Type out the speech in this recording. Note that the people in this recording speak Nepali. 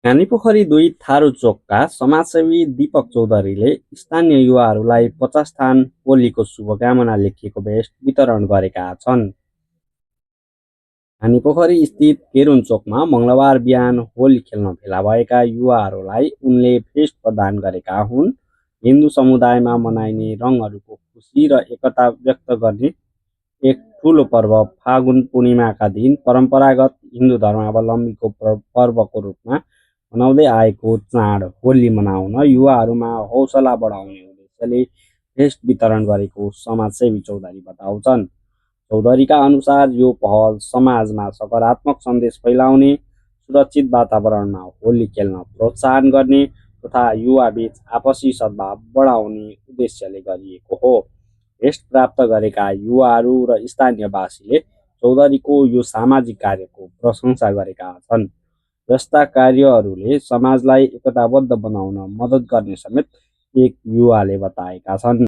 कानीपोखरी 2 थारू चोकका समाजसेवी दीपक चौधरीले स्थानीय युवाहरूलाई 50 थान होलीको शुभकामना लेखिएको भेस्ट वितरण गरेका छन्। कानीपोखरी स्थित केरुन चोकमा मङ्गलबार बिहान होली खेल्न भेला भएका युवाहरूलाई उनले भेस्ट प्रदान गरेका हुन्। हिन्दू समुदायमा मनाइने रङहरूको खुसी र एकता व्यक्त गर्ने एक ठूलो पर्व फागुन पूर्णिमाका दिन परम्परागत हिन्दू धर्मावलम्बीको पर्वको रूपमा मनाउँदै आएको चाड होली मनाउन युवाहरूमा हौसला बढाउने उद्देश्यले भेस्ट वितरण गरेको समाजसेवी चौधरी बताउँछन्। चौधरीका अनुसार यो पहल समाजमा सकारात्मक सन्देश फैलाउने, सुरक्षित वातावरणमा होली खेल्न प्रोत्साहन गर्ने तथा युवाबीच आपसी सद्भाव बढाउने उद्देश्यले गरिएको हो। भेस्ट प्राप्त गरेका युवाहरू र स्थानीयवासीले चौधरीको यो सामाजिक कार्यको प्रशंसा गरेका छन्। यस्ता कार्यहरूले समाजलाई एकताबद्ध बनाउन मद्दत गर्ने समेत एक युवाले बताएका छन्।